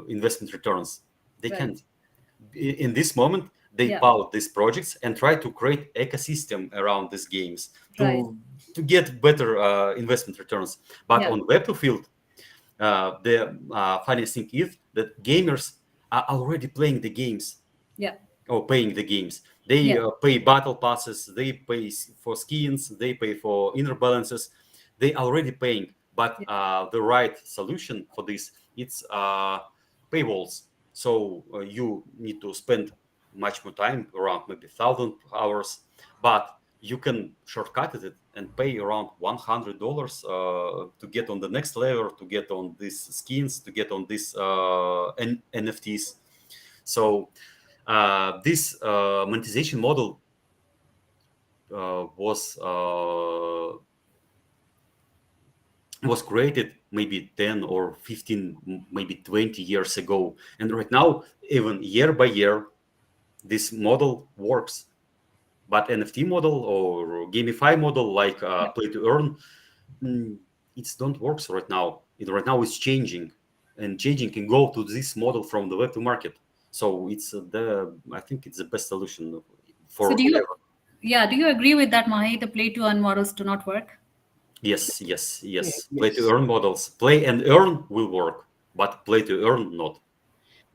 investment returns? They Right. can't. In this moment, they Yeah. bought these projects and try to create ecosystem around these games Right. to get better investment returns. But Yeah. on Web2 field, the funniest thing is that gamers are already playing the games Yeah. or paying the games. They Yeah. pay battle passes, they pay for skins, they pay for inner balances. They already paying, but Yeah. the right solution for this it's paywalls. So you need to spend much more time, around maybe 1,000 hours, but you can shortcut it and pay around $100 to get on the next level, to get on these skins, to get on these NFTs. So this monetization model was created maybe 10 or 15, maybe 20 years ago, and right now, even year by year, this model works. But NFT model or gamify model like Yeah. play to earn, mm, it don't works right now. Right now it's changing, and changing can go to this model from the web to market. So it's the I think it's the best solution So for do you, whoever. yeah, do you agree with that, Mahi? The play to earn models do not work? Yes, yes, yes. Play to Yes. earn models, play and earn will work, but play to earn not.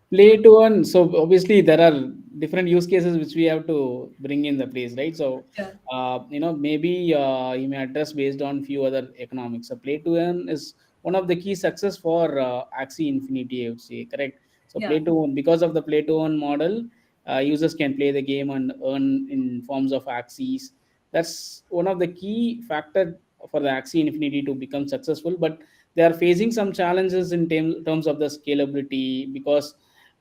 Play to earn. So obviously there are different use cases which we have to bring in the place, right? So Yeah. maybe you may address based on few other economics. So play to earn is one of the key success for Axie Infinity, I would say, correct? So Yeah. play to earn, because of the play to earn model, users can play the game and earn in forms of Axies. That's one of the key factor for the Axie Infinity to become successful. But they are facing some challenges in terms of the scalability, because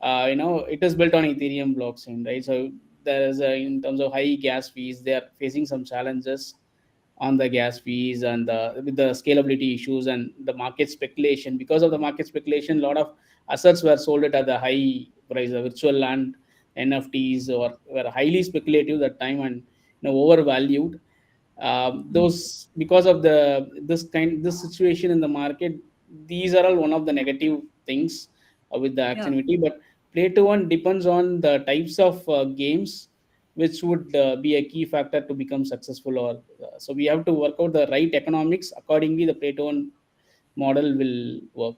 it is built on Ethereum blockchain, right? So there is in terms of high gas fees, they are facing some challenges on the gas fees and with the scalability issues and the market speculation. Because of the market speculation, a lot of assets were sold at the high price. The virtual land NFTs were highly speculative that time, and overvalued. Those, because of this situation in the market, these are all one of the negative things with the Yeah. activity. But play to earn depends on the types of games which would be a key factor to become successful, or so we have to work out the right economics. Accordingly, the play to earn model will work.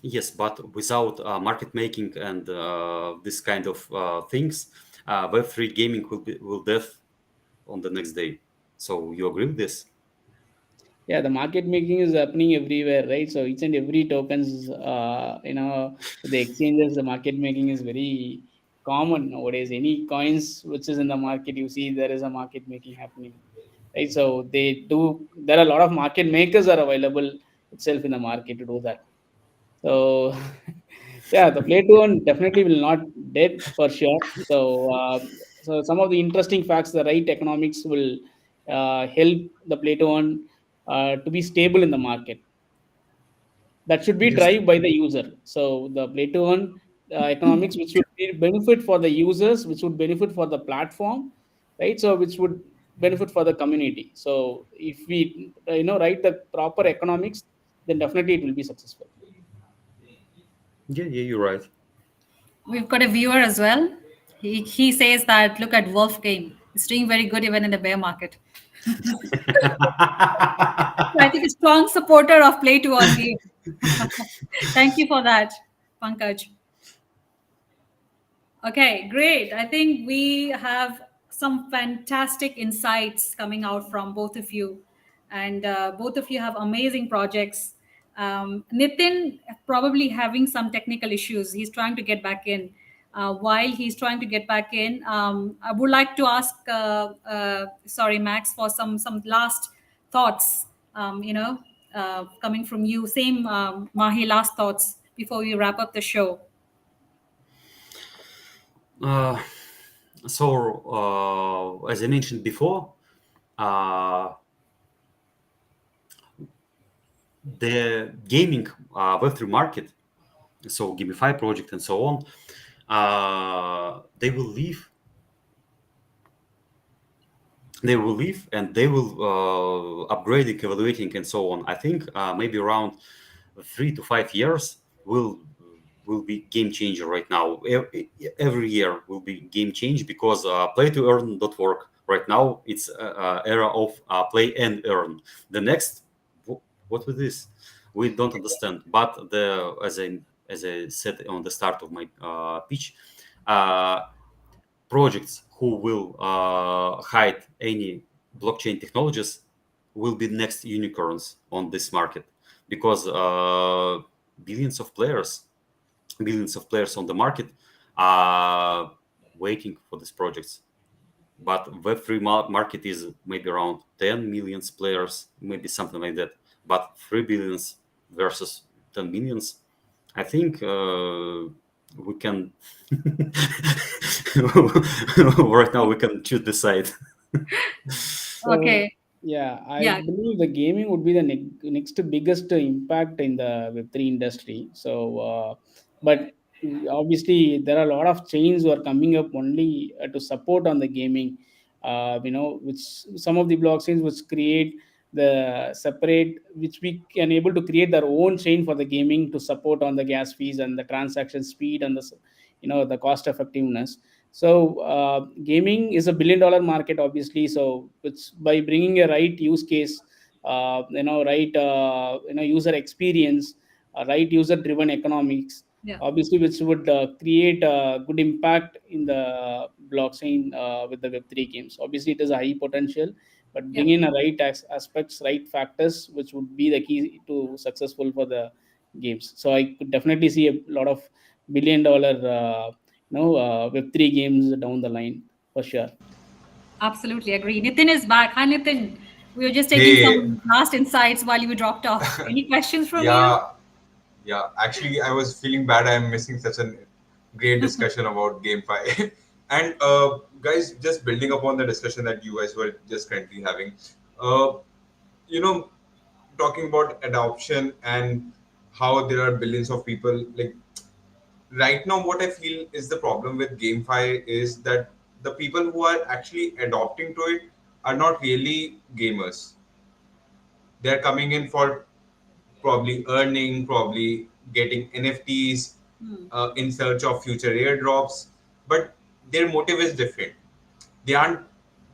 Yes, but without market making and this kind of things, Web3 gaming will death on the next day. So you agree with this? Yeah, the market making is happening everywhere, right? So each and every tokens, the exchanges, the market making is very common nowadays. Any coins which is in the market, you see there is a market making happening, right? So they do. There are a lot of market makers are available itself in the market to do that. So yeah, the play to earn definitely will not dead for sure. So some of the interesting facts, the right economics will help the play to earn to be stable in the market. That should be Yes. drive by the user. So the play to earn economics, which would be benefit for the users, which would benefit for the platform, right? So which would benefit for the community. So if we write the proper economics, then definitely it will be successful. Yeah, yeah, you're right. We've got a viewer as well. He says that look at Wolf Game. It's doing very good even in the bear market. So I think a strong supporter of play to earn game. Thank you for that, Pankaj. Okay, great. I think we have some fantastic insights coming out from both of you, and both of you have amazing projects. Nitin probably having some technical issues. He's trying to get back in. While he's trying to get back in, I would like to ask, sorry, Max, for some last thoughts. Coming from you. Same, Mahi, last thoughts before we wrap up the show. Uh, so, as I mentioned before, uh, the gaming Web3 market, so Gamify project and so on, they will leave. They will leave and they will upgrading, evaluating, and so on. I think maybe around 3 to 5 years will be game changer right now. Every year will be game change because play to earn don't work right now. It's era of play and earn. The next, what was this? We don't understand. But the as I said on the start of my pitch, uh, projects who will hide any blockchain technologies will be next unicorns on this market because billions of players on the market are waiting for these projects. But Web3 market is maybe around 10 millions players, maybe something like that. But 3 billions versus 10 millions, I think we can right now we can choose the side. So Okay. yeah, I Yeah. believe the gaming would be the next biggest impact in the Web3 industry. So, but obviously there are a lot of chains who are coming up only to support on the gaming. Which some of the blockchains which create the separate, which we can able to create their own chain for the gaming to support on the gas fees and the transaction speed and the cost effectiveness. So gaming is a billion-dollar market, obviously. So it's by bringing a right use case, right, user experience, right user-driven economics, Yeah. obviously, which would create a good impact in the blockchain with the Web3 games. Obviously, it is a high potential, but Yeah. bring in a right aspects, right factors, which would be the key to successful for the games. So I could definitely see a lot of billion-dollar Web3 games down the line for sure. Absolutely agree. Nitin is back. Hi, Nitin. We were just taking Hey, some last insights while you dropped off. Any questions from you? yeah, yeah. Actually, I was feeling bad. I'm missing such a great discussion about GameFi. And guys, just building upon the discussion that you guys were just currently having, uh, you know, talking about adoption and how there are billions of people. Like right now, what I feel is the problem with GameFi is that the people who are actually adopting to it are not really gamers. They're coming in for probably earning, probably getting NFTs Hmm. in search of future airdrops, but their motive is different. They aren't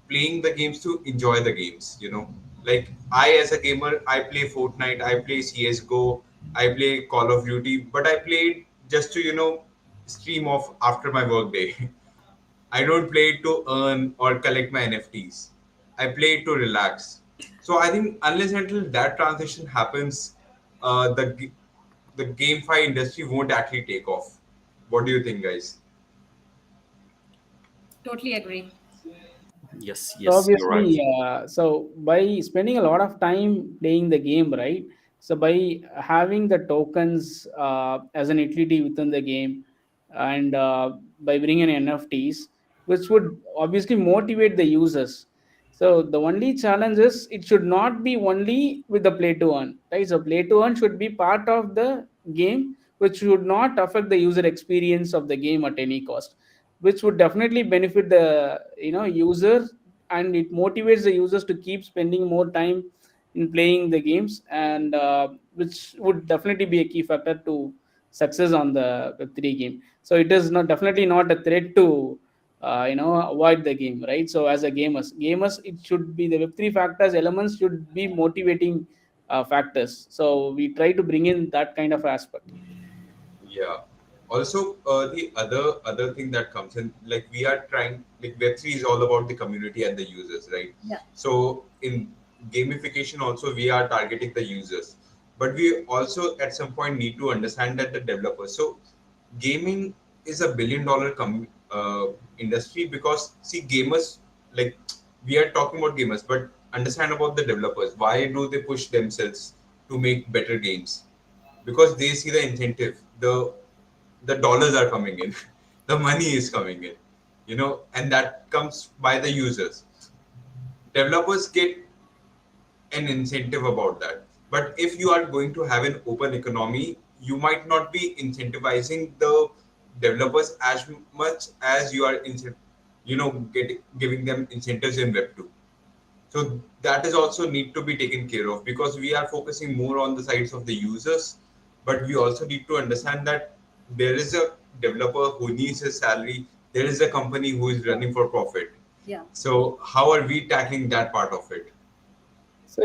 playing the games to enjoy the games, you know. Like I, as a gamer, I play Fortnite, I play CS:GO, I play Call of Duty, but I play it just to, stream off after my work day. I don't play it to earn or collect my NFTs. I play it to relax. So I think unless until that transition happens, the GameFi industry won't actually take off. What do you think, guys? Totally agree. Yes, So yes, you're right. obviously, so by spending a lot of time playing the game, right? So by having the tokens as an utility within the game, and by bringing in NFTs, which would obviously motivate the users. So the only challenge is it should not be only with the play to earn, right? So play to earn should be part of the game, which should not affect the user experience of the game at any cost, which would definitely benefit the user, and it motivates the users to keep spending more time in playing the games, and which would definitely be a key factor to success on the Web3 game. So it is not definitely not a threat to avoid the game, right? So as a gamers, it should be the Web3 factors elements should be motivating factors. So we try to bring in that kind of aspect. Yeah. Also, the other thing that comes in, like we are trying, like Web3 is all about the community and the users, right? Yeah. So in gamification, also we are targeting the users, but we also at some point need to understand that the developers. So gaming is a billion-dollar industry because see gamers, like we are talking about gamers, but understand about the developers. Why do they push themselves to make better games? Because they see the incentive, the dollars are coming in. the money is coming in, and that comes by the users. Developers get an incentive about that. But if you are going to have an open economy, you might not be incentivizing the developers as much as you are, giving them incentives in Web 2. So that is also need to be taken care of, because we are focusing more on the sides of the users, but we also need to understand that there is a developer who needs his salary. There is a company who is running for profit. Yeah. So how are we tackling that part of it? So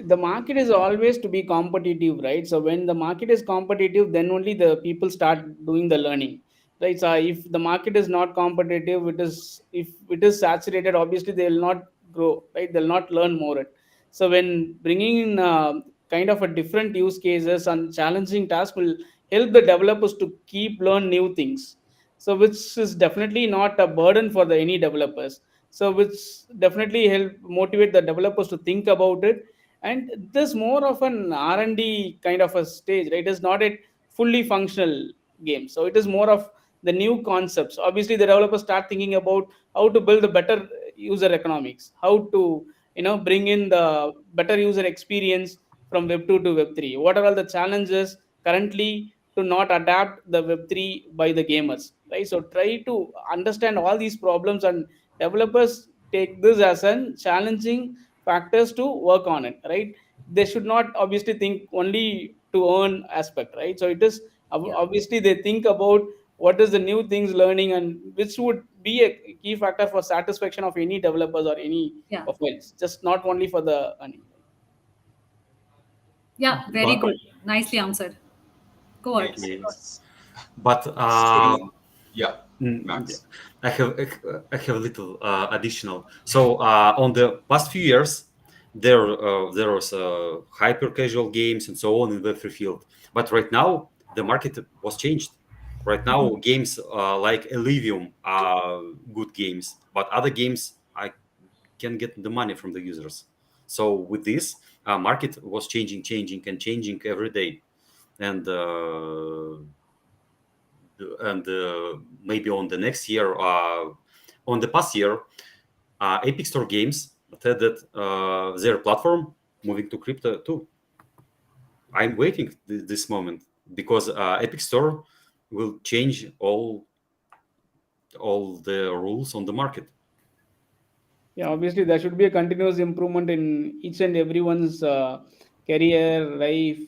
the market is always to be competitive, right? So when the market is competitive, then only the people start doing the learning, right? So if the market is not competitive, it is if it is saturated, obviously they will not grow, right? They'll not learn more. So when bringing in kind of a different use cases and challenging tasks will help the developers to keep learn new things. So which is definitely not a burden for the any developers, so which definitely help motivate the developers to think about it. And this more of an R&D kind of a stage, right? It is not a fully functional game, so it is more of the new concepts. Obviously the developers start thinking about how to build a better user economics, how to bring in the better user experience from web 2 to web 3. What are all the challenges currently to not adapt the web 3 by the gamers, right? So try to understand all these problems, and developers take this as a challenging factors to work on it, right? They should not obviously think only to earn aspect, right? So it is Yeah. obviously they think about what is the new things learning, and which would be a key factor for satisfaction of any developers or any Yeah. profiles, just not only for the earning. Yeah. Very But good. Nicely answered. Go on. okay, Yes. but So, yeah, yeah, Max. I have a little additional. So on the past few years, there was hyper casual games and so on in the free field. But right now the market was changed. Right now games like Elysium are good games, but other games I can get the money from the users. So with this, market was changing and changing every day, and maybe on the next year, on the past year, Epic Store Games said that their platform moving to crypto too. I'm waiting this moment because Epic Store will change all the rules on the market. Yeah, obviously there should be a continuous improvement in each and everyone's career life,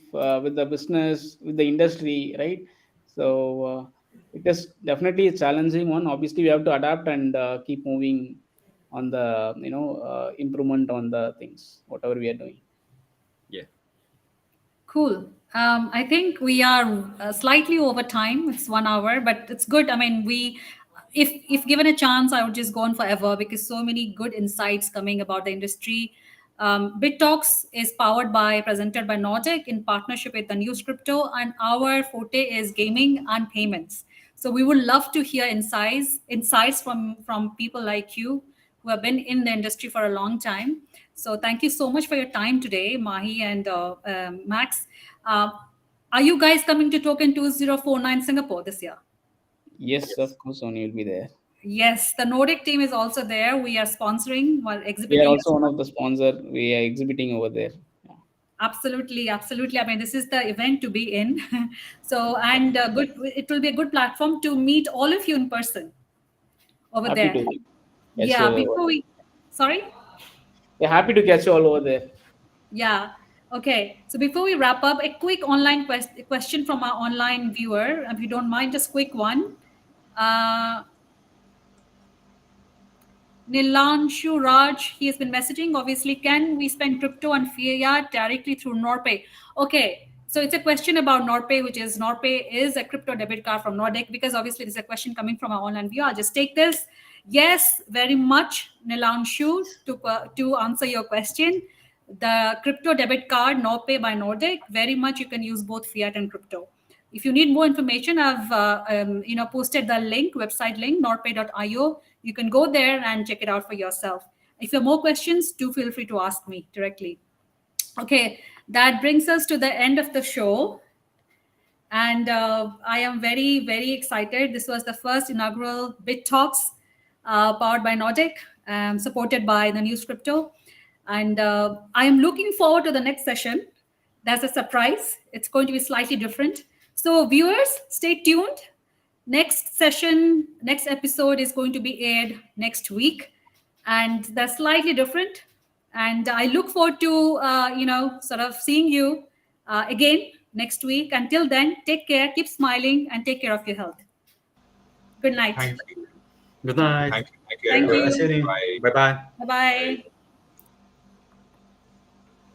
with the business, with the industry, right? So it is definitely a challenging one. Obviously we have to adapt and keep moving on the improvement on the things whatever we are doing. Yeah. Cool. I think we are slightly over time. It's 1 hour, but it's good. I mean, if given a chance, I would just go on forever because so many good insights coming about the industry. Bit Talks is powered by, presented by Nordek in partnership with the TheNewsCrypto, and our forte is gaming and payments. So we would love to hear insights from people like you who have been in the industry for a long time. So thank you so much for your time today, Mahi and Max. Uh, are you guys coming to Token 2049 Singapore this year? Yes, Yes. of course, Sony will be there. Yes, the Nordic team is also there. We are sponsoring while We are exhibiting also as one well. of the sponsor. We are exhibiting over there. Yeah. Absolutely, absolutely. I mean, this is the event to be in. So, and good, it will be a good platform to meet all of you in person over Happy there. to catch you Yeah, over before there. we, sorry? We're happy to catch you all over there. Yeah. Okay. So before we wrap up, a quick online question from our online viewer, if you don't mind, just quick one. Uh, Nilanshu Raj, he has been messaging. Obviously, can we spend crypto and fiat directly through NordPay? Okay, so it's a question about NordPay, which is NordPay is a crypto debit card from Nordek, because obviously there's a question coming from our online viewer. I'll just take this. Yes, very much, Nilanshu, to answer your question. The crypto debit card, NordPay by Nordek, very much you can use both fiat and crypto. If you need more information, I've posted the link, website link, nordpay.io. You can go there and check it out for yourself. If you have more questions, do feel free to ask me directly. Okay, that brings us to the end of the show. And I am very, very excited. This was the first inaugural Bit Talks powered by Nordek, supported by TheNewsCrypto. And I am looking forward to the next session. That's a surprise. It's going to be slightly different. So, viewers, stay tuned. Next session, next episode is going to be aired next week, and that's slightly different. And I look forward to sort of seeing you again next week. Until then, take care, keep smiling, and take care of your health. Good night. Thank you. Good night. Thank you. Thank you, Thank everyone. you. Bye, Bye. bye. Bye bye.